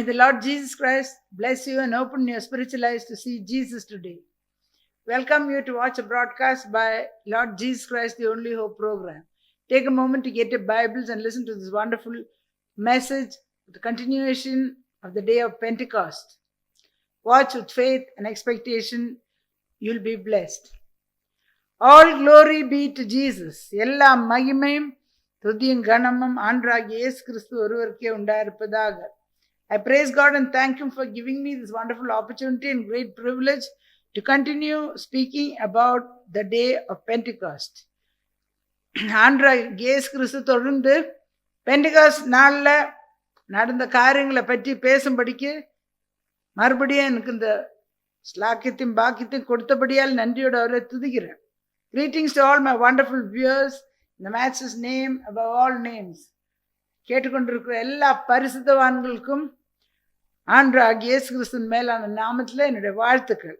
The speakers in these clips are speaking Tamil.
the Lord Jesus Christ bless you and open your spiritual eyes to see Jesus today. Welcome you to watch a broadcast by Lord Jesus Christ, the Only Hope program. Take a moment to get your Bibles and listen to this wonderful message, the continuation of the day of Pentecost. Watch with faith and expectation. You'll be blessed. All glory be to Jesus. எல்லா மகிமையும் துதியும் கனமும் ஆண்டவராகிய இயேசு கிறிஸ்து ஒருவருக்கே உண்டாயிருப்பதாக. I praise God and thank Him for giving me this wonderful opportunity and great privilege to continue speaking about the day of Pentecost. ஆண்டவராகிய இயேசு கிறிஸ்து தொடர்ந்து பெண்டிகாஸ்ட் நாளில் நடந்த காரியங்களை பற்றி பேசும்படிக்கு மறுபடியும் எனக்கு இந்த ஸ்லாக்கியத்தையும் பாக்கியத்தையும் கொடுத்தபடியால் நன்றியோடு அவரை துதிக்கிறேன். Greetings to all my wonderful viewers in the Master's name above all names. கேட்டுக்கொண்டிருக்கிற எல்லா பரிசுத்தவான்களுக்கும் ஆண்டவராகிய இயேசு கிறிஸ்துவின் மேலான நாமத்தில் என்னுடைய வாழ்த்துக்கள்.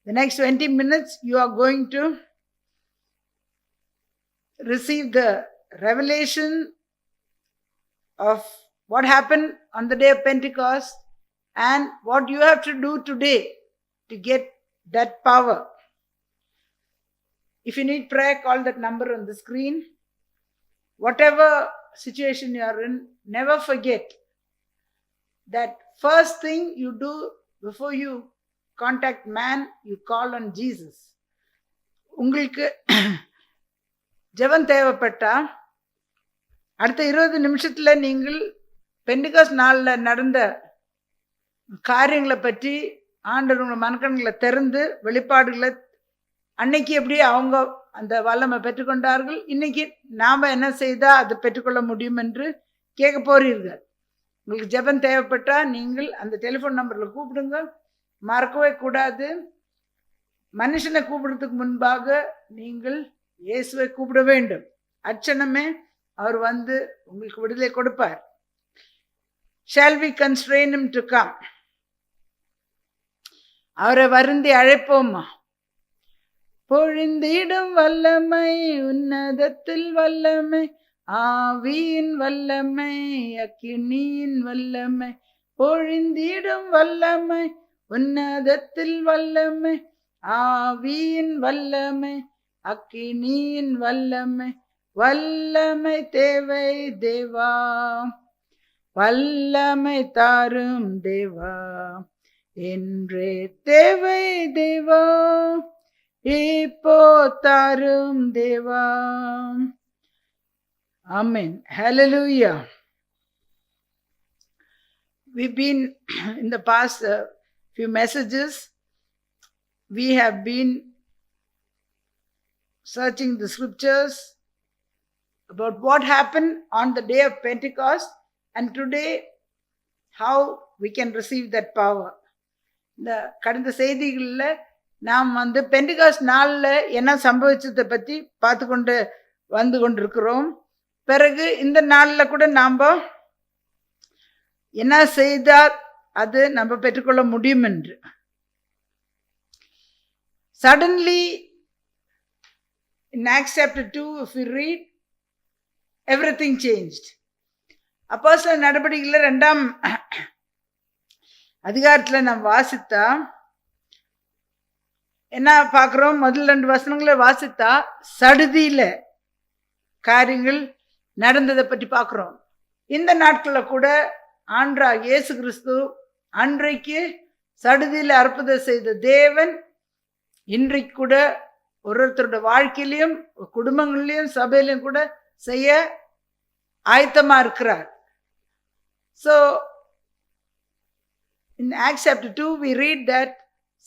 The next 20 minutes you are going to receive the revelation of what happened on the day of Pentecost and what you have to do today to get that power. If you need prayer, call that number on the screen. Whatever situation you are in, never forget that first thing you do before you contact man, you call on Jesus. உங்களுக்கு ஜெபம் தேவைப்பட்டா அடுத்த 20 நிமிஷத்துல நீங்கள் பெண்டிகாஸ்ட் நாளில் நடந்த காரியங்களை பற்றி ஆண்டவர் உங்கள் மனக்கண்களை திறந்து வெளிப்பாடுகளை அன்னைக்கு எப்படி அவங்க அந்த வல்லமை பெற்றுக்கொண்டார்கள், இன்னைக்கு நாம் என்ன செய்தால் அதை பெற்றுக்கொள்ள முடியும் என்று கேட்க போறீர்கள். உங்களுக்கு ஜெபம் தேவைப்பட்டால் நீங்கள் அந்த டெலிஃபோன் நம்பரில் கூப்பிடுங்க. மறக்கவே கூடாது. மனுஷனை கூப்பிடுறதுக்கு முன்பாக நீங்கள் இயேசுவை கூப்பிட வேண்டும். அச்சனமே அவர் வந்து உங்களுக்கு விடுதலை கொடுப்பார். Shall we constrain him to come? அவரை வருந்தி அழைப்போமா? பொழிந்திடும் வல்லமை, உன்னதத்தில் வல்லமை, ஆவியின் வல்லமை, அக்கினியின் வல்லமை. பொழிந்திடும் வல்லமை, உன்னதத்தில் வல்லமை, ஆவியின் வல்லமை, அக்கினியின் வல்லமை. வல்லமை தேவை தேவா, வல்லமை தாரும் தேவா, என்றே தேவை தேவா, இப்போ தாரும் தேவா. Amen. Hallelujah. We've been in the past few messages, we have been searching the scriptures about what happened on the day of Pentecost and today how we can receive that power. இந்த கடந்த செய்திகளில் நாம் வந்து பெண்டிகாஸ்ட் நாளில் என்ன சம்பவிச்சதை பற்றி பார்த்து கொண்டு வந்து கொண்டிருக்கிறோம். பிறகு இந்த நாளில் கூட நாம் என்ன செய்தால் அது நம்ம பெற்றுக்கொள்ள முடியும் என்று. Suddenly in Acts chapter 2, if we read, everything changed. அப்போஸ்தலர் நடபடிகளில் 2ஆம் அதிகாரத்தில் நாம் வாசித்தா என்ன பார்க்குறோம்? முதல் 2 வசனங்களை வாசித்தா சடுதியில காரியங்கள் நடந்ததை பற்றி பார்க்குறோம். இந்த நாட்களில் கூட ஆண்டவராகிய இயேசு கிறிஸ்து அன்றைக்கு சடுதியில் அற்புதம் செய்த தேவன் இன்றைக்கு கூட ஒருத்தரோட வாழ்க்கையிலையும் குடும்பங்கள்லையும் சபையிலையும் கூட செய்ய ஆயத்தமா இருக்கிறார். So in Acts chapter 2 we read that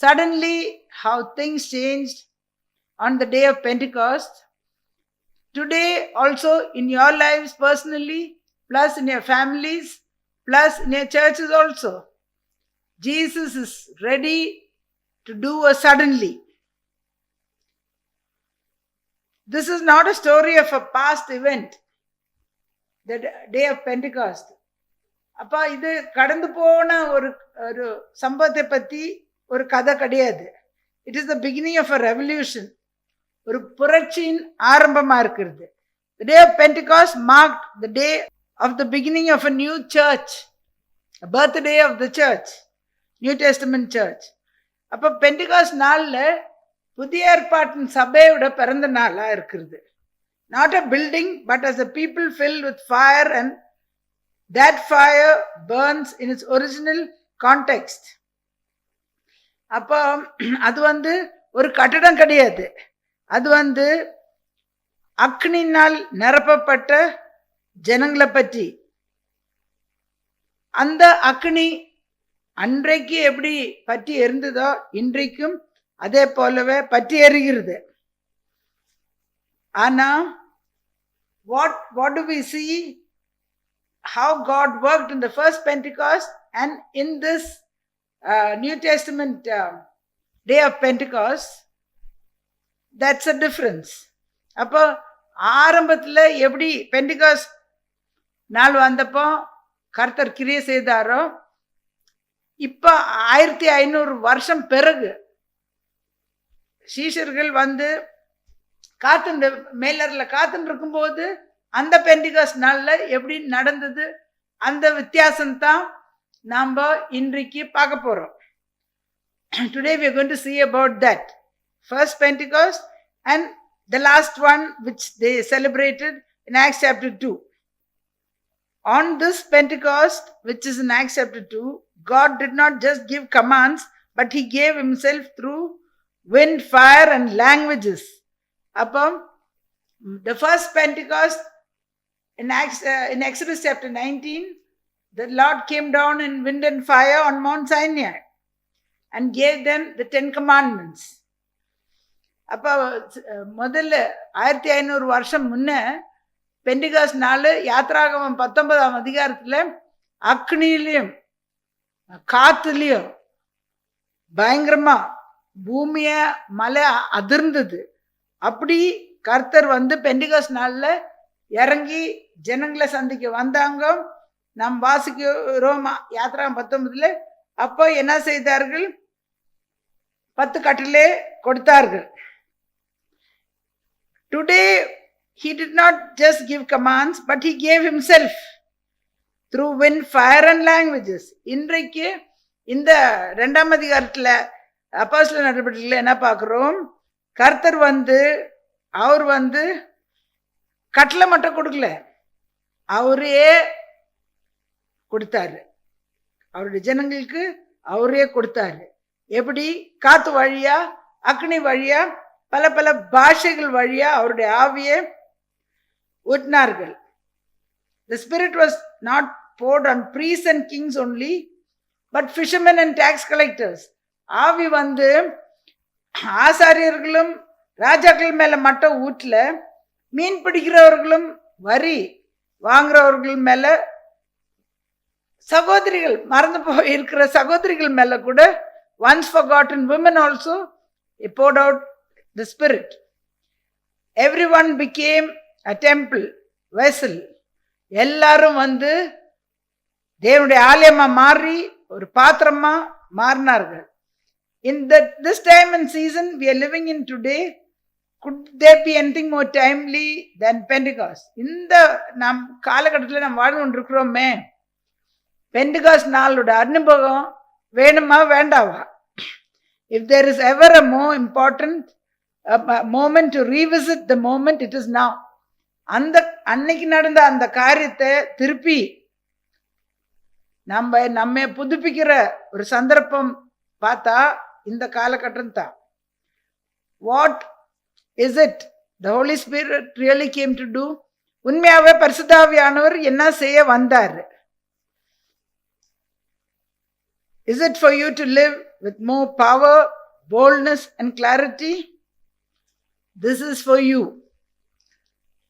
suddenly how things changed on the day of Pentecost. Today also in your lives personally, plus in your families, plus in your churches also, Jesus is ready to do a suddenly. This is not a story of a past event, the day of Pentecost. அப்பா இது கடந்து போன ஒரு சம்பவத்தை பற்றி ஒரு கதை கிடையாது. It is the beginning of a revolution. ஒரு புரட்சியின் ஆரம்பமாக இருக்கிறது. The day of Pentecost marked the day of the beginning of a new church, birthday of the church, New Testament church. அப்ப பெண்டிகாஸ்ட் நாள்ல புதிய ஏற்பாட்டின் சபையோட பிறந்த நாளா இருக்கிறது. Not a building, but as a people filled with fire, and that fire burns in its original context. அப்போ அது ஒரு கட்டடம் கிடையாது, அது அக்னினால் நிரப்பப்பட்ட ஜனங்களை பற்றி. அந்த அக்னி அன்றைக்கு எப்படி பற்றி எரிந்ததோ இன்றைக்கும் அதே போலவே பற்றி எரிகிறது. ஆனா what do we see how God worked in the first Pentecost and in this New Testament day of Pentecost? That's a difference. அப்போ ஆரம்பத்தில் எப்படி பெண்டிகாஸ்ட் நாள் வந்தப்போ கர்த்தர் கிரியை செய்தாரோ, இப்போ 1500 வருஷம் பிறகு சீஷர்கள் காத்துண்டு மேலரில் காத்துட்டு இருக்கும்போது அந்த பெண்டிகாஸ்ட் நாளில் எப்படி நடந்தது, அந்த வித்தியாசம்தான் நாம் இன்றைக்கு பார்க்க போகிறோம். Today we are going to see about that. First Pentecost and the last one which they celebrated in Acts chapter 2. On this Pentecost, which is in Acts chapter 2, God did not just give commands, but he gave himself through wind, fire and languages. Upon the first Pentecost in Exodus chapter 19, the Lord came down in wind and fire on Mount Sinai and gave them the 10 commandments. அப்போ முதல்ல 1500 வருஷம் முன்ன பெண்டிகாஸ்ட் நாள் யாத்ராகமம் 19ஆம் அதிகாரத்தில் அக்னியிலையும் காத்துலையும் பயங்கரமா பூமிய மலை அதிர்ந்தது. அப்படி கர்த்தர் பெண்டிகாஸ்ட் நாளில் இறங்கி ஜனங்களை சந்திக்க வந்தாங்க. நாம் வாசிக்கிறோம் யாத்ராகம் 19. அப்போ என்ன செய்தார்கள்? 10 கட்டளை கொடுத்தார்கள். Today he did not just give commands, but he gave himself through wind, fire and languages. இன்றைக்கு இந்த 2ஆம் அதிகாரத்தில் அப்போஸ்தலர் நடவடிக்கையில் என்ன பார்க்கிறோம்? கர்த்தர் அவர் கட்டளை மட்டும் கொடுக்கல, அவரே கொடுத்தாரு. அவருடைய ஜனங்களுக்கு அவரே கொடுத்தாரு. எப்படி? காத்து வழியா, அக்னி வழியா, பல பல பாஷைகள் வழியா அவருடைய ஆவியை ஊற்றினார்கள். The Spirit was not poured on priests and kings only, but fishermen and tax collectors. ஆவி ஆசாரியர்களும் ராஜாக்கள் மேல மட்டும் ஊற்றல, மீன் பிடிக்கிறவர்களும் வரி வாங்குறவர்கள் மேல, சகோதரிகள் மறந்து போய் இருக்கிற சகோதரிகள் மேல கூட, once forgotten women also, he poured out the Spirit. Everyone became a temple vessel. எல்லாரும் தேவனுடைய ஆலயமா மாறி ஒரு பாத்திரமா மாறினார்கள். In this time and season we are living in today, could there be anything more timely than Pentecost? இந்த நம் காலகட்டத்தில் நாம் வாழ்ந்து கொண்டிருக்கிறோமே, பெண்டிகாஸ்ட் நாளோட அனுபவம் வேணுமா வேண்டாவா? If there is ever a more important moment to revisit the moment, it is now. அன்னைக்கு நடந்த அந்த காரியத்தை திருப்பி நம்ம புதுப்பிக்கிற ஒரு சந்தர்ப்பம் பார்த்தா இந்த காலகட்டம் தான். What is it the Holy Spirit really came to do? உண்மையாவே பரிசுத்த ஆவியானவர் என்ன செய்ய வந்தார்? Is it for you to live with more power, boldness and clarity? This is for you.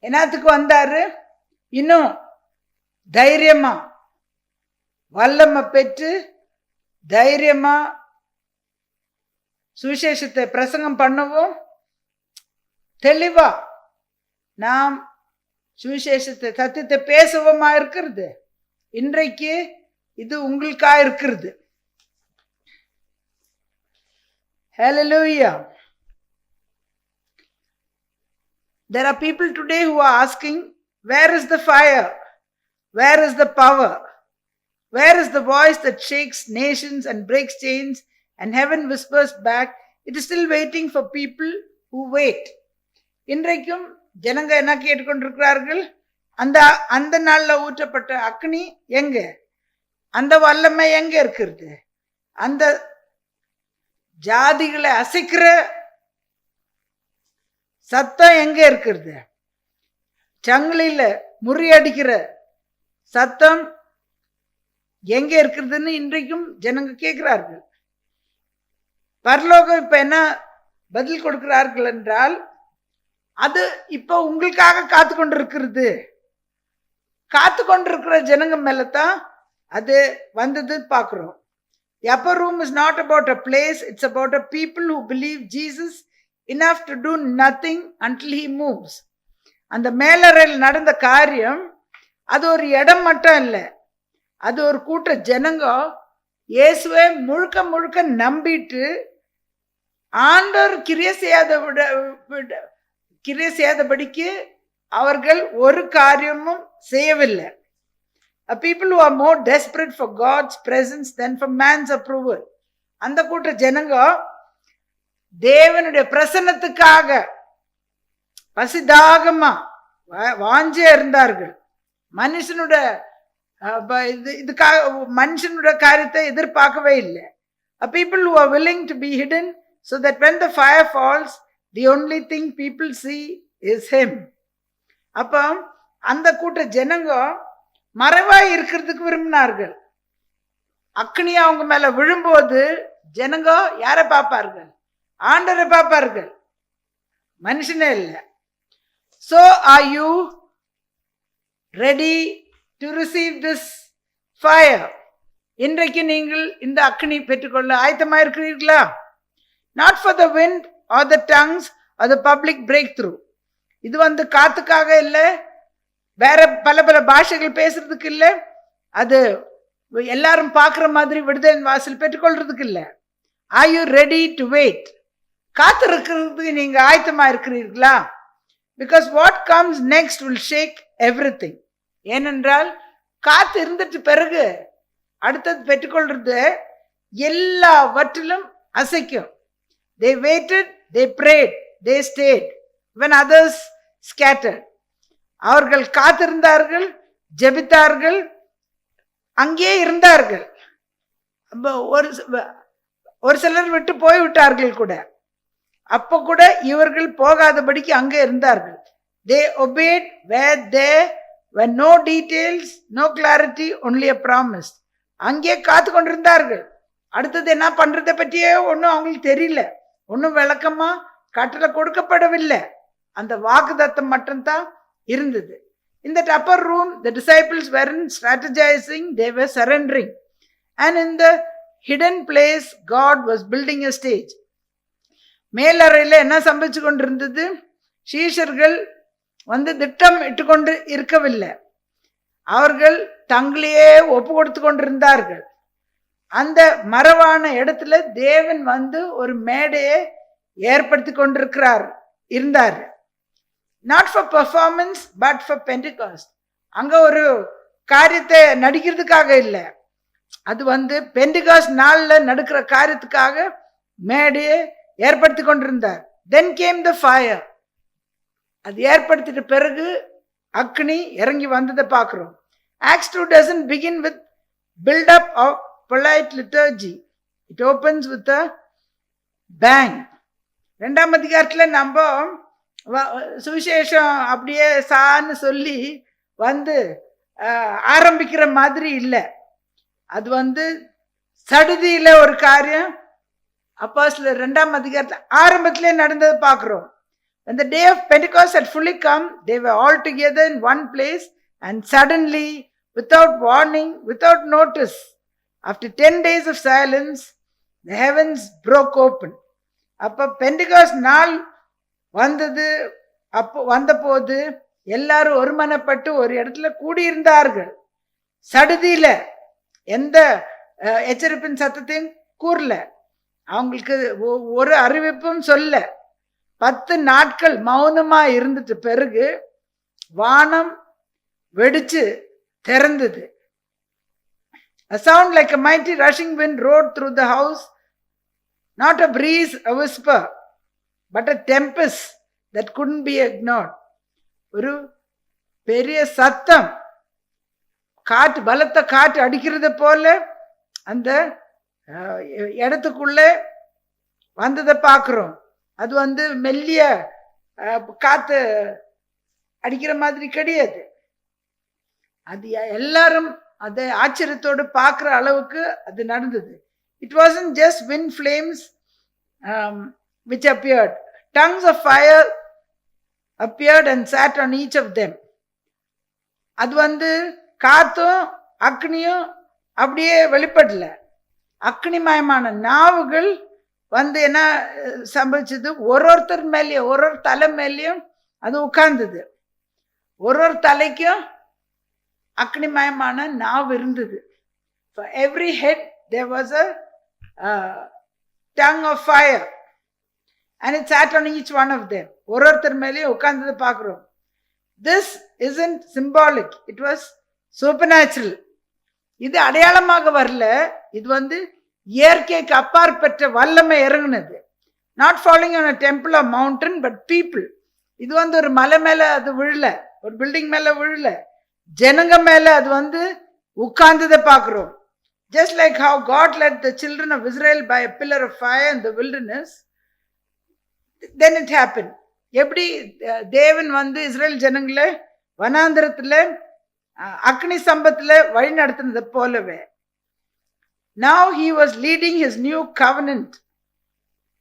என்னத்துக்கு வந்தாரு? இன்னும் தைரியமா வல்லமை பெற்று தைரியமா சுவிசேஷத்தை பிரசங்கம் பண்ணவும், தெளிவா நாம் சுவிசேஷத்தை சத்தியத்தை பேசவுமா இருக்கிறது. இன்றைக்கு இது உங்களுக்கா இருக்கிறது. Hallelujah. There are people today who are asking, where is the fire? Where is the power? Where is the voice that shakes nations and breaks chains and heaven whispers back, it is still waiting for people who wait. இன்றைக்கும் ஜனங்க என்ன கேட்டுக்கொண்டிருக்கிறார்கள்? அந்த அந்த நாள்ல ஊற்றப்பட்ட அக்னி எங்க? அந்த வல்லமை எங்க இருக்கிறது? அந்த ஜாதிகளை அசைக்கிற சத்தம் எங்க இருக்கிறது? சங்கிலியில முறியடிக்கிற சத்தம் எங்க இருக்கிறதுன்னு இன்றைக்கும் ஜனங்க கேட்கிறார்கள். பரலோகம் இப்ப என்ன பதில் கொடுக்கிறார்கள் என்றால், அது இப்ப உங்களுக்காக காத்து கொண்டிருக்கிறது. காத்து கொண்டிருக்கிற ஜனங்க மேலதான் அது வந்தது பார்க்கிறோம். The upper room is not about a place, it's about a people who believe Jesus enough to do nothing until he moves. அந்த மேலறையில் நடந்த காரியம் அது ஒரு இடம் மட்டும் இல்லை, அது ஒரு கூட்ட ஜனங்க இயேசுவை முழுக்க முழுக்க நம்பிட்டு ஆண்டவர் கிரியை செய்யாதபடிக்கு அவர்கள் ஒரு காரியமும் செய்யவில்லை. A people who are more desperate for God's presence than for man's approval. அந்த கூட்ட ஜனங்க தேவனுடைய பிரசன்னத்துக்காக பசிதாகமா வாஞ்சியா இருந்தார்கள். மனுஷனுடைய மனுஷனுடைய காரியத்தை எதிர்பார்க்கவே இல்லை. A people who are willing to be hidden so that when the fire falls, the only thing people see is him. அப்ப அந்த கூட்ட ஜனங்க மறைவாய் இருக்கிறதுக்கு விரும்பினார்கள். அக்னி அவங்க மேல விழும்போது ஜனங்க யாரை பார்ப்பார்கள்? ஆண்டவரை பார்ப்பார்கள், மனுஷனே இல்லை. So are you ready to receive this fire? இன்றைக்கு நீங்கள் இந்த அக்னி பெற்றுக்கொள்ள ஆயத்தமா இருக்கிறீர்களா? Not for the wind or the tongues or the public breakthrough. இது காத்துக்காக இல்லை, வேற பல பல பாஷைகள் பேசுறதுக்கு இல்லை, அது எல்லாரும் பார்க்குற மாதிரி விடுதலை வாசல் பெற்றுக்கொள்றதுக்கு இல்லை. Are you ready to wait? காத்து இருக்கிறதுக்கு நீங்க ஆயத்தமா இருக்கிறீர்களா? Because what comes next will shake everything. ஏனென்றால் காத்து இருந்துட்டு பிறகு அடுத்தது பெற்றுக்கொள்றது எல்லாவற்றிலும் அசைக்கும். They waited, they prayed, they stayed when others scattered. அவர்கள் காத்திருந்தார்கள், ஜெபித்தார்கள், அங்கே இருந்தார்கள். ஒரு சிலர் விட்டு போய்விட்டார்கள் கூட. அப்ப கூட இவர்கள் போகாதபடிக்கு அங்கே இருந்தார்கள். They obeyed where there were no details, no clarity, only a promise. அங்கே காத்து கொண்டிருந்தார்கள். அடுத்தது என்ன பண்றதை பற்றியே ஒன்றும் அவங்களுக்கு தெரியல, ஒன்றும் விளக்கமா கட்டளை கொடுக்கப்படவில்லை. அந்த வாக்குத்தத்தம் மட்டும்தான் இருந்தது. In that upper room, the disciples weren't strategizing, they were surrendering. And in the hidden place, God was building a stage. மேலறையில் என்ன சம்பவிச்சு கொண்டிருந்தது? சீஷர்கள் திட்டம் இட்டுக்கொண்டு இருக்கவில்லை, அவர்கள் தங்களையே ஒப்பு கொடுத்து கொண்டிருந்தார்கள். அந்த மறைவான இடத்துல தேவன் ஒரு மேடையை ஏற்படுத்தி கொண்டிருக்கிறார் இருந்தார். Not for performance but for Pentecost. அங்க ஒரு காரியத்தை நடிக்கிறதுக்காக இல்லை, அது பெண்டிகாஸ்ட் நாள்ல நடக்கிற காரியத்துக்காக மேடையை ஏற்படுத்தி கொண்டிருந்தார். Then came the fire. அது ஏற்படுத்திட்ட பிறகு அக்னி இறங்கி வந்ததை பார்க்கிறோம். Acts 2 doesn't begin with build up of polite liturgy. It opens with a bang. 2ஆம் அதிகாரத்துல நம்ம சுவிசேஷம் அப்படியே சான்னு சொல்லி ஆரம்பிக்கிற மாதிரி இல்லை, அது சடுதியில ஒரு காரியம். அப்போஸ்தலர் 2ஆம் அதிகாரத்துல ஆரம்பத்திலே நடந்ததை பார்க்கிறோம். When the day of Pentecost had fully come, they were all together in one place, and suddenly, without warning, without notice, after 10 days of silence, the heavens broke open. அப்ப பெண்டிகாஸ்ட் நாள் வந்தபோது எல்லாரும் ஒருமனப்பட்டு ஒரு இடத்துல கூடியிருந்தார்கள். சடுதியில எந்த எச்சரிப்பின் சத்தத்தையும் கூறல, அவங்களுக்கு ஒரு அறிவிப்பும் சொல்ல. 10 நாட்கள் மௌனமா இருந்துட்டு பிறகு வானம் வெடிச்சு திறந்தது. A sound like a mighty rushing wind roared through the house, not a breeze, a whisper, but a tempest that couldn't be ignored. ஒரு பெரிய சத்தம், காற்று, பலத்த காற்று அடிக்கிறது போல அந்த இடத்துக்குள்ள வந்ததை பார்க்கிறோம். அது மெல்லிய காத்து அடிக்கிற மாதிரி கிடையாது. அது எல்லாரும் அதை ஆச்சரியத்தோடு பார்க்கிற அளவுக்கு அது நடந்தது. It wasn't just wind flames which appeared. Tongues of fire appeared and sat on each of them. அது காத்தும் அக்னியும் அப்படியே வெளிப்படல. அக்னிமயமான நாவுகள் என்ன சம்பவிச்சது, ஒரு மேலேயும் ஒரு தலை மேலேயும் அது உட்கார்ந்தது. ஒரு தலைக்கும் அக்னிமயமான நாவு இருந்தது. For every head there was a tongue of fire and it sat on each one of them. ஒரு மேலேயும் உட்கார்ந்தது பார்க்கிறோம். This isn't symbolic, it was supernatural. இது அடையாளமாக வரல, இது இயற்கைக்கு அப்பாற்பட்ட வல்லமை இறங்குனது. Not following on a temple or mountain but people. இது ஒரு மலை மேல அது விழல, ஒரு பில்டிங் மேல விழல, ஜனங்க மேல அது உட்கார்ந்ததை பார்க்கிறோம். Just like how God led the children of Israel by a pillar of fire in the wilderness, then it happened. எப்படி தேவன் இஸ்ரேல் ஜனங்களை வனாந்திரத்துல அக்னி சம்பத்துல வழி நடத்தினது போலவே, now he was leading his new covenant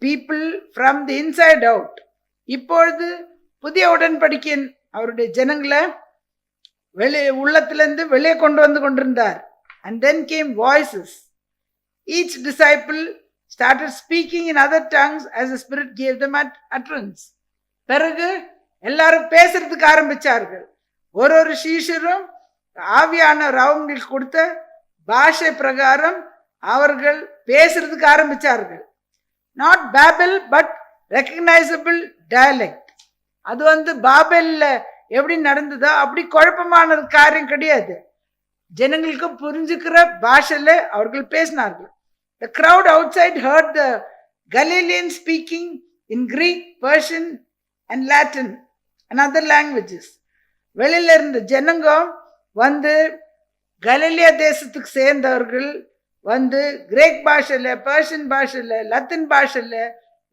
people from the inside out. இப்பொழுது புதிய உடன்படிக்கையின் அவருடைய ஜனங்களை உள்ளத்திலிருந்து வெளியே கொண்டு கொண்டிருந்தார். And then came voices. Each disciple started speaking in other tongues as the Spirit gave them utterance. பிறகு எல்லாரும் பேசுறதுக்கு ஆரம்பிச்சார்கள். ஒரு சீஷரும் ஆவியானவர் அவங்களுக்கு கொடுத்த பாஷை பிரகாரம் அவர்கள் பேசுறதுக்கு ஆரம்பிச்சார்கள். Not Babel but recognisable dialect. அது பாபெல்ல எப்படி நடந்ததோ அப்படி குழப்பமான காரியம் கிடையாது. ஜனங்களுக்கு புரிஞ்சுக்கிற பாஷையில அவர்கள் பேசினார்கள். The crowd outside heard the Galileans speaking in Greek, Persian and Latin and other languages. வெளியில இருந்த ஜனங்க கலிலியா தேசத்துக்கு சேர்ந்தவர்கள் கிரேக் பாஷையில, பர்ஷியன் பாஷையில, லத்தின் பாஷையில,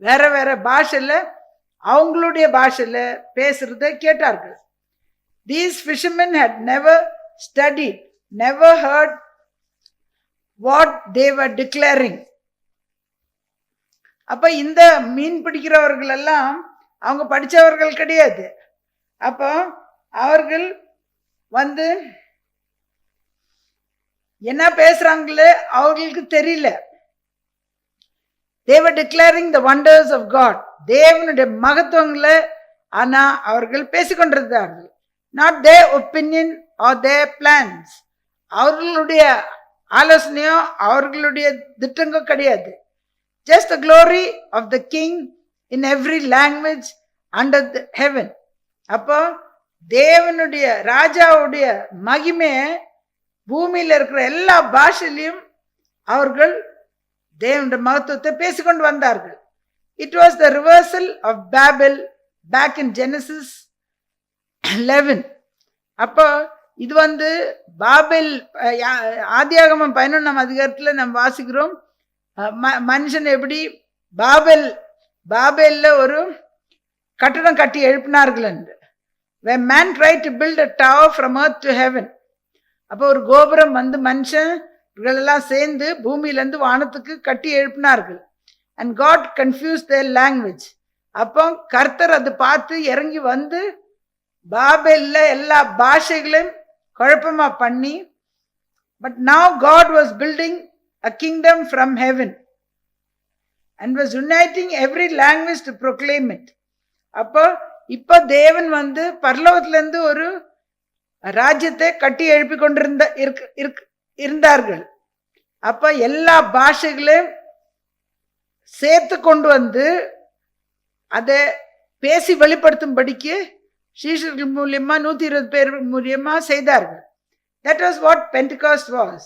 வேற வேற பாஷையில அவங்களுடைய பாஷையில பேசுறதை கேட்டார்கள். These fishermen had never studied, never heard what they were declaring. அப்ப இந்த மீன் பிடிக்கிறவர்கள் எல்லாம் அவங்க படிச்சவர்கள் கிடையாது. அப்போ அவர்கள் என்ன பேசுறாங்களே அவர்களுக்கு தெரியல. They were declaring the wonders of God. தேவனுடைய மகத்துவங்களை ஆனா அவர்கள் பேசிக்கொண்டிருந்தார்கள். Not their opinion or their plans. அவர்களுடைய ஆலோசனையோ அவர்களுடைய திட்டங்கோ கிடையாது. Just the glory of the king in every language under the heaven. அப்போ தேவனுடைய ராஜாவுடைய மகிமையை பூமியில இருக்கிற எல்லா பாஷையிலையும் அவர்கள் தேவனுடைய மகத்துவத்தை பேசிக்கொண்டு வந்தார்கள். It was the reversal of Babel back in Genesis 11. அப்போ இது பாபெல் ஆதியாகமம் 11ஆம் அதிகாரத்தில் நாம் வாசிக்கிறோம். மனுஷன் எப்படி பாபெல்ல ஒரு கட்டடம் கட்டி எழுப்பினார்கள் என்று. When man tried to build a tower from earth to heaven. அப்போ ஒரு கோபுரம் மனுஷர்கள் எல்லாம் சேர்ந்து பூமியிலிருந்து வானத்துக்கு கட்டி எழுப்பினார்கள். And God confused their language. அப்போ கர்த்தர் அது பார்த்து இறங்கி பாபெல்ல எல்லா பாஷைகளையும் குழப்பமா பண்ணி, but now God was building a kingdom from heaven and was uniting every language to proclaim it. அப்போ இப்ப தேவன் பரலோகத்திலிருந்து ஒரு ராஜ்யத்தை கட்டி எழுப்பி இருந்தார்கள். அப்ப எல்லா பாஷைகளையும் சேர்த்து கொண்டு அதை பேசி வெளிப்படுத்தும்படிக்கு சீஷர்கள் மூலியமா 120 பேர் மூலியமா செய்தார்கள். That was what Pentecost was.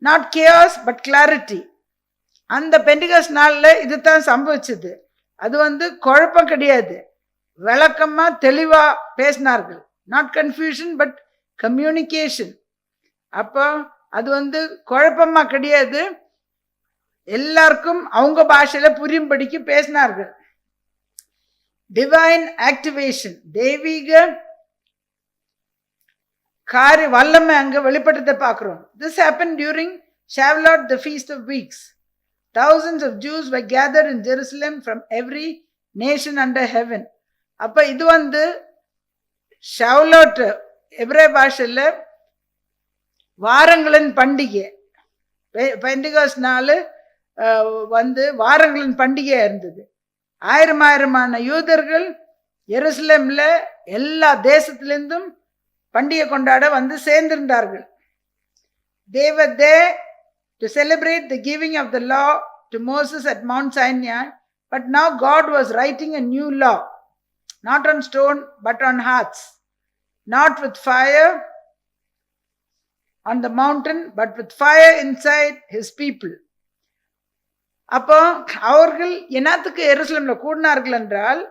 Not chaos but clarity. அந்த பெண்டிகாஸ்ட் நாளில் இதுதான் சம்பவிச்சது. அது குழப்பம் கிடையாது, விளக்கமா தெளிவா பேசினார்கள். Not confusion but communication. அப்போ அது குழப்பமா கிடையாது, எல்லாருக்கும் அவங்க பாஷையில புரியும்படிக்கு பேசினார்கள். டிவைன் ஆக்டிவேஷன், தெய்வீக காரிய வல்லமை அங்க வெளிப்பட்டதை பார்க்கிறோம். This happened during Shavuot, the Feast of Weeks. Thousands of Jews were gathered in Jerusalem from every nation under heaven. அப்ப இது ஷவுலோட் எபிரேய பாஷையில வாரங்களின் பண்டிகை. பெண்டிகாஸ்ட் நாள் வாரங்களின் பண்டிகையா இருந்தது. ஆயிரமான யூதர்கள் எருசலேம்ல எல்லா தேசத்திலிருந்தும் பண்டிகை கொண்டாட சேர்ந்திருந்தார்கள். They were there to celebrate the giving of the law to Moses at Mount Sinai, but now God was writing a new law, not on stone but on hearts, not with fire on the mountain but with fire inside his people. அப்போ அவர்கள் என்னத்துக்கு எருசலேம்ல கூடினார்கள் என்றால்,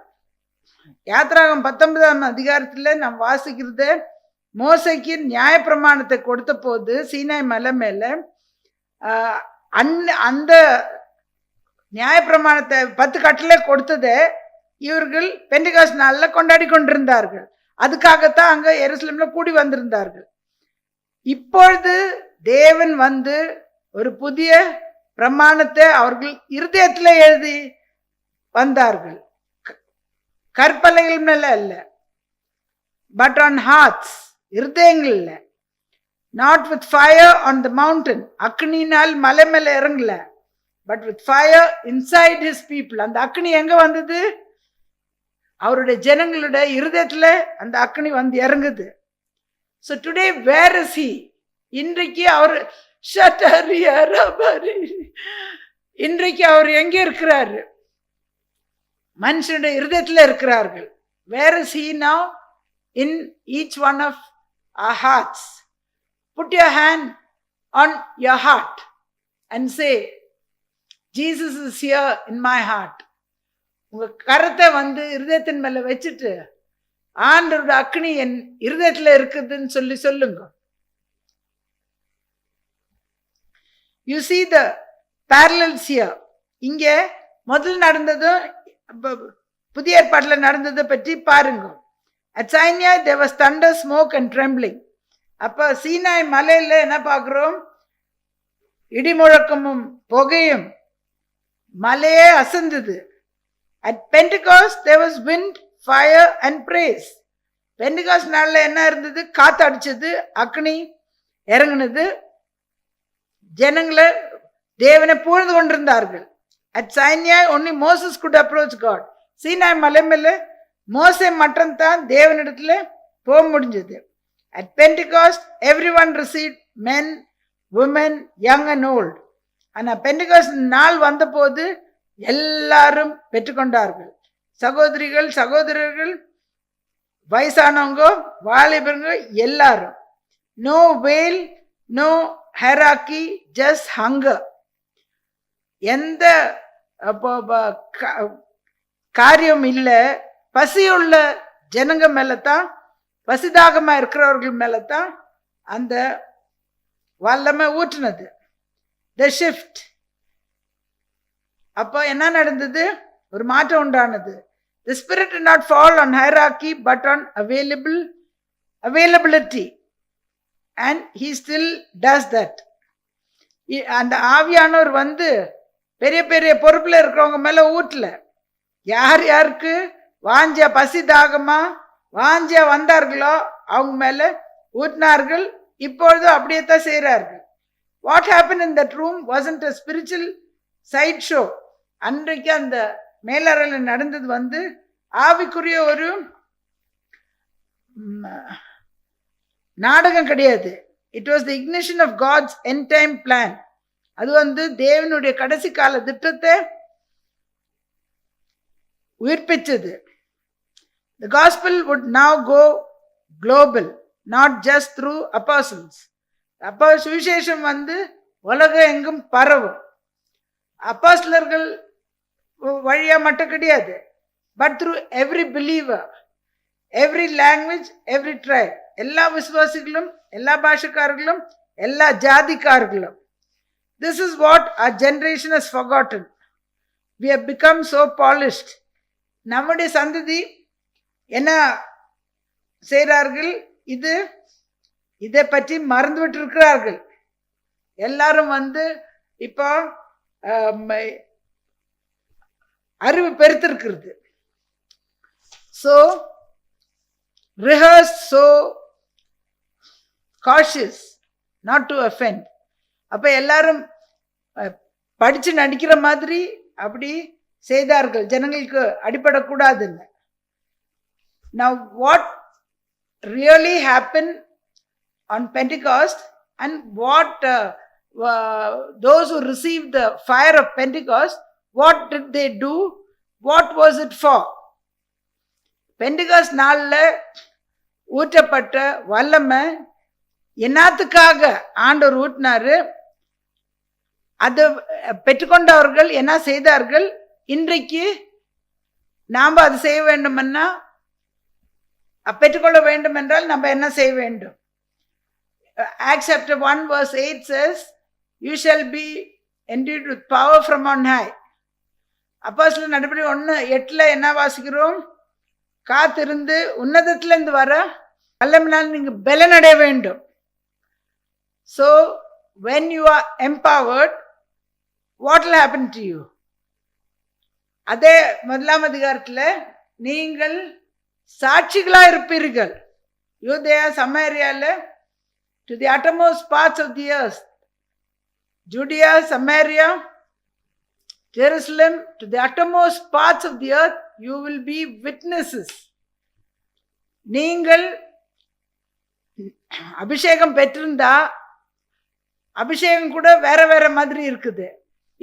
யாத்ராகம் 19ஆம் அதிகாரத்தில் நாம் வாசிக்கிறது, மோசைக்கு நியாயப்பிரமாணத்தை கொடுத்த போது சீனாய் மலை மேல அந்த நியாயப்பிரமாணத்தை 10 கட்டளை கொடுத்ததை இவர்கள் பெண்டிகாஸ்ட் நாள்ல கொண்டாடி கொண்டிருந்தார்கள். அதுக்காகத்தான் அங்க எருசலேம்ல கூடி வந்திருந்தார்கள். இப்பொழுது தேவன் ஒரு புதிய பிரமாணத்தை அவர்கள் இருதயத்துல எழுதி வந்தார்கள். கற்பலைகள் மேல அல்ல, பட் ஆன் ஹார்ட்ஸ், இருதயங்கள்ல. Not with fire on the mountain, அக்னினால் மலை மேல இறங்கல, but with fire inside his people. அந்த அக்னி எங்க வந்தது? அவருடைய ஜனங்களுடைய இருதயத்துல அந்த அக்னி இறங்குது. So today where is he? இன்றைக்கு அவர் இன்றைக்கு அவர் எங்க இருக்கிறாரு? மனுஷனுடைய இருதயத்துல இருக்கிறார்கள். Where is he now? In each one of our hearts. Put your hand on your heart and say, Jesus is here in my heart. உங்க கரத்தை இருதயத்தின் மேல வச்சுட்டு, ஆண்டவருடைய அக்னி என் இருதயத்துல இருக்குதுன்னு சொல்லுங்க. You see the parallels here. இங்க முதல் நடந்ததும் புதிய ஏற்பாட்டுல நடந்ததை பற்றி பாருங்க. At Sinai there was thunder, smoke and trembling. அப்ப சீனாய் மலையில என்ன பார்க்கிறோம்? இடி முழக்கமும் புகையும், மலையே அசந்தது. At Pentecost there was wind, fire and praise. Pentecost நாள்ல என்ன இருந்தது? காத்து அடிச்சது, அக்னி இறங்குனது, ஜனங்களை தேவனை புகழ்ந்து கொண்டிருந்தார்கள். At Sinai only Moses could approach God. Sinai மலை மேல மோசே மட்டும் தான் தேவனிடத்துல போக முடிஞ்சது. At Pentecost everyone received, men, women, young and old. ஆனா பெண்டிகாஸ்ட் நாள் வந்த போது எல்லாரும் பெற்றுக்கொண்டார்கள். சகோதரிகள், சகோதரர்கள், வயசானவங்க, வாலிபருங்க, எல்லாரும். நோ வேல், நோ ஹைரார்கி, ஜஸ்ட் ஹங்கர். எந்த காரியம் இல்லை. பசியுள்ள ஜனங்க மேலத்தான், பசிதாகமா இருக்கிறவர்கள் மேலத்தான் அந்த வல்லமை ஊற்றினது. த ஷிஃப்ட். அப்போ என்ன நடந்தது? ஒரு மாற்றம் உண்டானது. The Spirit did not fall on hierarchy but on availability, and he still does that. அந்த ஆவியானவர் பெரிய பெரிய பொறுப்புல இருக்கிறவங்க மேல ஊட்டல. யார் யாருக்கு வாஞ்சியா, பசி தாகமா வாஞ்சியா வந்தார்களோ அவங்க மேல ஊட்டினார்கள். இப்பொழுது அப்படியே தான் செய்யறார்கள். What happened in that room wasn't a spiritual side show. அன்றைக்கு அந்த மேலறையில் நடந்தது ஆவிக்குரிய ஒரு நாடகம் கிடையாது. It was the ignition of God's end time plan. அது தேவனுடைய கடைசி கால திட்டத்தை உயிர்ப்பிச்சது. The gospel would now go global, not just through apostles. அப்போ சுவிசேஷம் உலகம் எங்கும் பரவும். அப்போஸ்தலர்கள் வழியா மட்டும் கிடையாது, but through every believer, every language, every tribe, எல்லா விசுவாசிகளும், எல்லா பாஷக்காரர்களும், எல்லா ஜாதிக்காரர்களும். This is what our generation has forgotten. We have become so polished. நம்முடைய சந்ததி என்ன செய்கிறார்கள்? இதை பற்றி மறந்துவிட்டு இருக்கிறார்கள். எல்லாரும் இப்போ அறிவு பெருத்திருக்கிறது. So rehearse, so cautious not to offend. அப்ப எல்லாரும் படிச்சு நடிக்கிற மாதிரி அப்படி செய்தார்கள், ஜனங்களுக்கு அடிபடக்கூடாதுன்னு. Now what really happened on Pentecost and what those who received the fire of Pentecost, what did they do? What was it for? Pentecost நாள்ல ஊற்றப்பட்ட வல்லமை என்னத்துக்காக ஆண்டவர் ஊட்டினாரு? அது பெற்றுக்கொண்டவர்கள் என்ன செய்தார்கள்? இன்றைக்கு நாம் அது செய்ய வேண்டும்னா, பெற்றுக்கொள்ள வேண்டும் என்றால் நம்ம என்ன செய்ய வேண்டும்? Acts chapter 1 verse 8 says, you shall be endued with power from on high. அப்போஸ்தலர் நடபடி 1:8 என்ன வாசிக்கிறோம்? காத்திருந்து உன்னதத்திலிருந்து வர வல்லமையினால் நீங்க பலனடைய வேண்டும். So when you are empowered, what will happen to you? அதே 1ஆம் அதிகாரத்தில் நீங்கள் சாட்சிகளா இருப்பீர்கள். யூதேயா, சமாரியால, to the uttermost parts of the earth, Judea, Samaria, Jerusalem, to the uttermost parts of the earth, you will be witnesses. நீங்கள் அபிஷேகம் பெற்றிருந்தா, அபிஷேகம் கூட வேற வேற மாதிரி இருக்குது.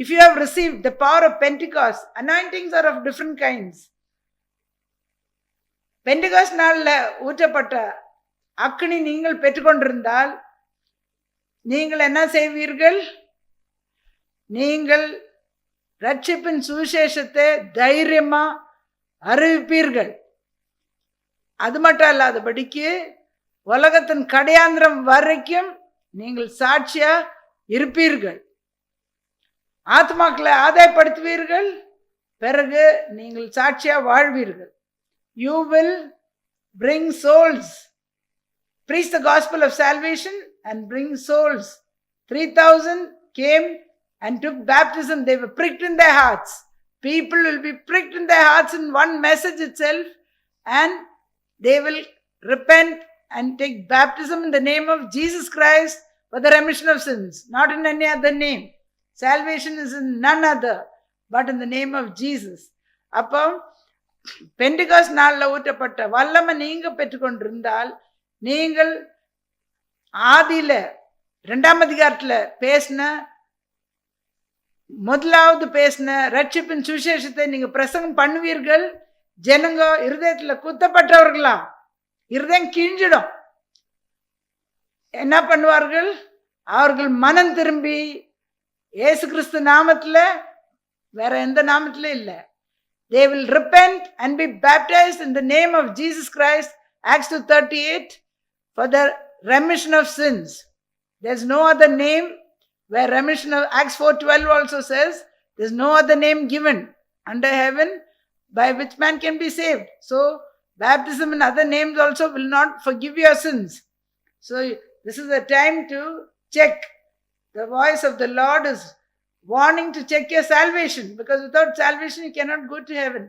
If you have received the power of Pentecost, anointings are of different kinds. Pentecost நாள்ல ஊற்றப்பட்ட அக்கினி நீங்கள் பெற்றுக்கொண்டிருந்தால் நீங்கள் என்ன செய்வீர்கள்? நீங்கள் ரட்சிப்பின் சுவிசேஷத்தை தைரியமா அறிவிப்பீர்கள். அது மட்டும் இல்லாதபடிக்கு உலகத்தின் கடையாந்திரம் வரைக்கும் நீங்கள் சாட்சியா இருப்பீர்கள். ஆத்மாக்களை ஆதாயப்படுத்துவீர்கள். பிறகு நீங்கள் சாட்சியா வாழ்வீர்கள். You will bring souls, preach the gospel of salvation and bring souls. 3,000 came and took baptism. They were pricked in their hearts. People will be pricked in their hearts in one message itself, and they will repent and take baptism in the name of Jesus Christ for the remission of sins, not in any other name. Salvation is in none other but in the name of Jesus. அப்போ பெண்டிகாஸ்ட் நாள்ல ஊற்றப்பட்ட வல்லமை நீங்க பெற்றுக்கொண்டிருந்தால், நீங்கள் ஆதியில 2ஆம் அதிகாரத்துல பேசின, முதலாவது பேசின ரட்சிப்பின் சுவிசேஷத்தை நீங்க பிரசங்கம் பண்ணுவீர்கள். ஜனங்க இருதயத்துல குத்தப்பட்டவர்களா, இருதயம் கிழிஞ்சிடும். என்ன பண்ணுவார்கள்? அவர்கள் மனம் திரும்பி இயேசு கிறிஸ்து நாமத்துல, வேற எந்த நாமத்துல இல்ல, they will repent and be baptized in the name of Jesus Christ, Acts 2:38, for the remission of sins. There's no other name where remission of, Acts 4:12 also says, there's no other name given under heaven by which man can be saved. So baptism in other names also will not forgive your sins. So this is a time to check. The voice of the Lord is warning to check your salvation, because without salvation you cannot go to heaven.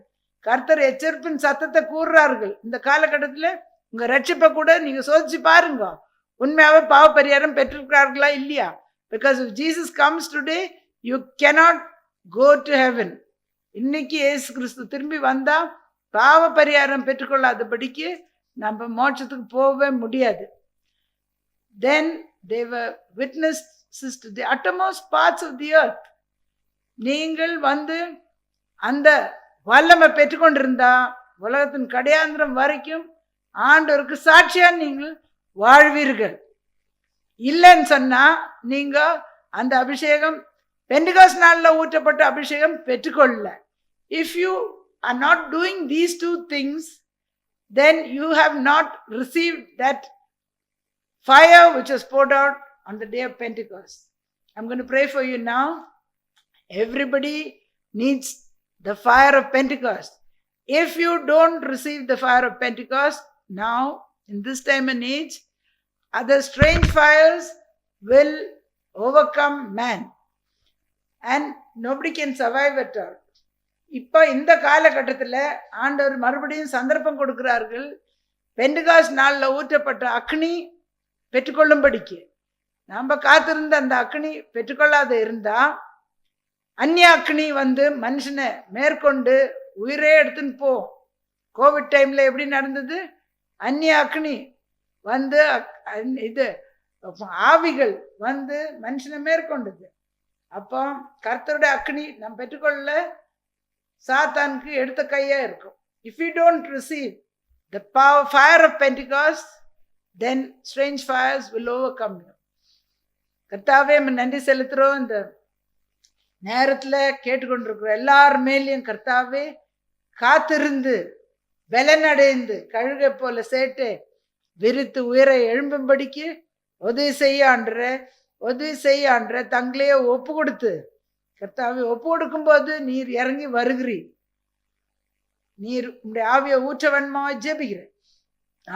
கர்த்தர் எச்சரிப்பின் சத்தத்தை கூறுறார்கள். இந்த காலகட்டத்தில் உங்க ரட்சிப்பை கூட நீங்க சோதிச்சு பாருங்க, உண்மையாவே பாவ பரிகாரம் பெற்றிருக்கிறார்களா இல்லையா? Because if Jesus comes today, you cannot go to heaven. இன்னைக்கு இயேசு கிறிஸ்து திரும்பி வந்தா பாவ பரிகாரம் பெற்றுக்கொள்ளாதபடிக்கு நம்ம மோட்சத்துக்கு போகவே முடியாது. Then they were witnesses to the uttermost parts of the earth. நீங்கள் அந்த வல்லமை பெற்றுக்கொண்டிருந்தா உலகத்தின் கடையாந்திரம் வரைக்கும் ஆண்டவருக்கு சாட்சியா நீங்கள் வாழ்வீர்கள். இல்லைன்னு சொன்னா நீங்க அந்த அபிஷேகம் பெண்டிகாஸ்ட் நாள்ல ஊற்றப்பட்ட அபிஷேகம் பெற்றுக்கொள்ள. If you are not doing these two things, then you have not received that fire which was poured out on the day of Pentecost. I'm going to pray for you now. Everybody needs the fire of Pentecost. If you don't receive the fire of Pentecost now, in this time and age, other strange fires will overcome man and nobody can survive at all. இப்போ இந்த காலகட்டத்தில் ஆண்டவர் மறுபடியும் சந்தர்ப்பம் கொடுக்கிறார்கள். பெண்டிகாஸ்ட் நாளில் ஊற்றப்பட்ட அக்னி பெற்றுக்கொள்ளும்படிக்கு. நம்ம காத்திருந்த அந்த அக்னி பெற்றுக்கொள்ளாத இருந்தா அந்நிய அக்னி வந்து மனுஷனை மேற்கொண்டு உயிரே எடுத்துன்னு போ. கோவிட் டைம்ல எப்படி நடந்தது? அந்நிய அக்னி வந்து இது ஆவிகள் வந்து மனுஷனை மேற்கொண்டது. அப்போ கர்த்தருடைய அக்னி நம்ம பெற்றுக்கொள்ள சாத்தானுக்கு எடுத்த கையா இருக்கும். If you don't receive the power, fire of Pentecost, then strange fires will overcome you. கர்த்தாவே நன்றி செலுத்துறோம். இந்த நேரத்துல கேட்டுக்கொண்டிருக்கிற எல்லார் மேலேயும் கர்த்தாவே காத்திருந்து பலனடைந்து கழுகை போல சேட்டை விரித்து உயிரை எழும்பும்படிக்கு உதவி செய்ய ஆண்ட தங்களையே ஒப்பு கொடுத்து கர்த்தாவே ஒப்பு கொடுக்கும் போது நீர் இறங்கி வருகிறீர். நீர் உடைய ஆவிய ஊற்றவன்மா ஜெபிக்கிறேன்.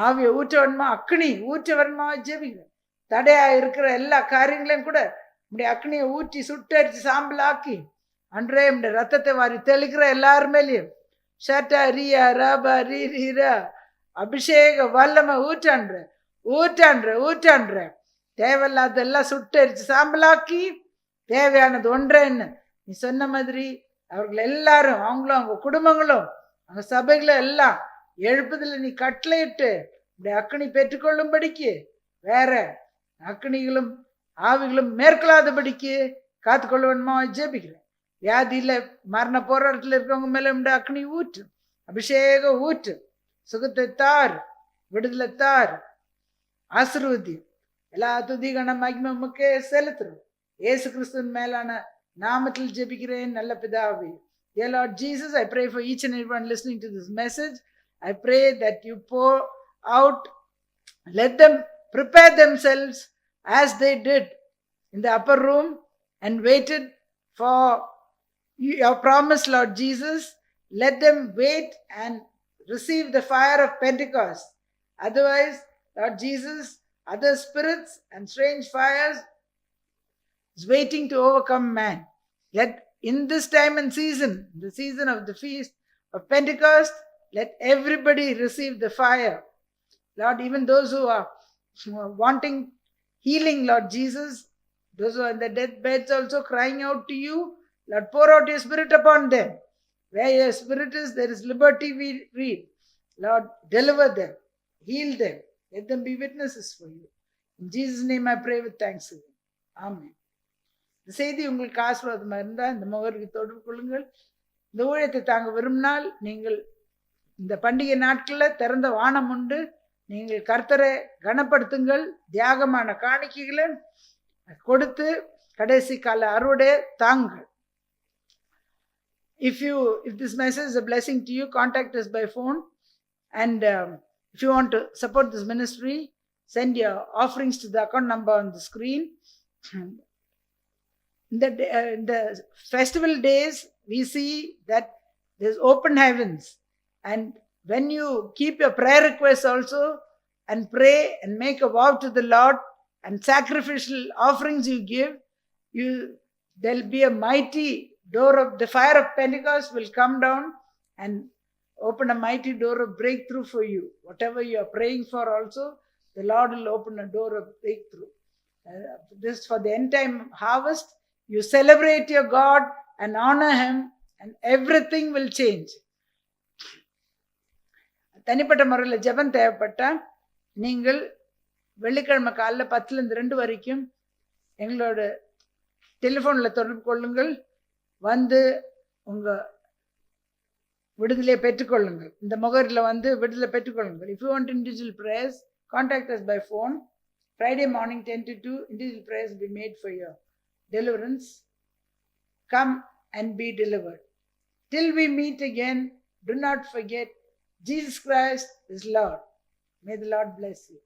ஆவிய ஊற்றவன்மா அக்னி ஊற்றவன்மா ஜெபிக்கிறேன். தடையா இருக்கிற எல்லா காரியங்களையும் கூட உடைய அக்னியை ஊற்றி சுட்டரிச்சு சாம்பல் ஆக்கி அன்றே உடைய ரத்தத்தை வாரி தெளிக்கிற எல்லாரு மேலேயும் ஷட்டா ரியா ரபா ரீரா அபிஷேக வல்லமை ஊற்றான்ற தேவையில்லாத எல்லாம் சுட்டரிச்சு சாம்பலாக்கி தேவையானது ஒன்றேன்னு நீ சொன்ன மாதிரி அவர்கள் எல்லாரும் அவங்களும் அவங்க குடும்பங்களும் அவங்க சபைகளும் எல்லாம் எழுப்புதல நீ கட்டளையிட்டு இப்படி அக்னி பெற்றுக்கொள்ளும்படிக்கு வேற அக்னிகளும் ஆவிகளும் மேற்கொள்ளாதபடிக்கு காத்துக்கொள்ளுவன்மா ஜெபிக்கிறேன். வியாதியில மரண போராட்டத்தில் இருக்கவங்க மேல இந்த அக்னி ஊற்று, அபிஷேக ஊற்று, சுகத்தை தார், விடுதலை தார், ஆசீர்வதி. எல்லா துதி கன மகிமை உமக்கே செலுத்துறோம். இயேசு கிறிஸ்துவின் மேலான நாமத்தில் ஜெபிக்கிறேன் நல்ல பிதாவே. Dear Lord Jesus, I pray for each and everyone listening to this message. I pray that you pour out, let them prepare themselves as they did in the upper room and waited for your promise, Lord Jesus. Let them wait and receive the fire of Pentecost. Otherwise, Lord Jesus, other spirits and strange fires is waiting to overcome man. Let in this time and season, the season of the feast of Pentecost, let everybody receive the fire. Lord, even those who are wanting healing, Lord Jesus, those who are in the deathbeds also crying out to you, Lord, pour out your spirit upon them. Where your spirit is, there is liberty, we read. Lord, deliver them, heal them, let them be witnesses for you. In Jesus' name I pray with thanksgiving. Amen. இந்த செய்தி உங்களுக்கு ஆசீர்வாதமாக இருந்தால் இந்த முகவரிக்கு தொடர்பு கொள்ளுங்கள். இந்த ஊழியத்தை தாங்க விரும்பினால் நீங்கள் இந்த பண்டிகை நாட்களில் திறந்த வானம் உண்டு. நீங்கள் கர்த்தரை கனப்படுத்துங்கள். தியாகமான காணிக்கைகளை கொடுத்து கடைசி கால அறுவடை தாங்கள். If this message is a blessing to you, contact us by phone. And if you want to support this ministry, send your offerings to the account number on the screen. In the festival days, we see that there's open heavens. And when you keep your prayer requests also and pray and make a vow to the Lord and sacrificial offerings you give, there'll be a mighty door of the fire of Pentecost will come down and open a mighty door of breakthrough for you. Whatever you are praying for also, the Lord will open a door of breakthrough. This for the end time harvest. You celebrate your God and honor Him and everything will change. தனிப்பட்ட முறையில் ஜெபம் தேவைப்பட்டா நீங்கள் வெள்ளிக்கிழமை காலைல 10-2 வரைக்கும் எங்களோட டெலிஃபோனில் தொடர்பு கொள்ளுங்கள். வந்து உங்கள் விடுதலையை பெற்றுக்கொள்ளுங்கள். இந்த முகரில் வந்து விடுதலை பெற்றுக்கொள்ளுங்கள். If you want individual prayers, contact us by phone. Friday morning 10 to 2, individual prayers will be made for you. deliverance. Come and be delivered. Till we meet again, do not forget Jesus Christ is Lord. May the Lord bless you.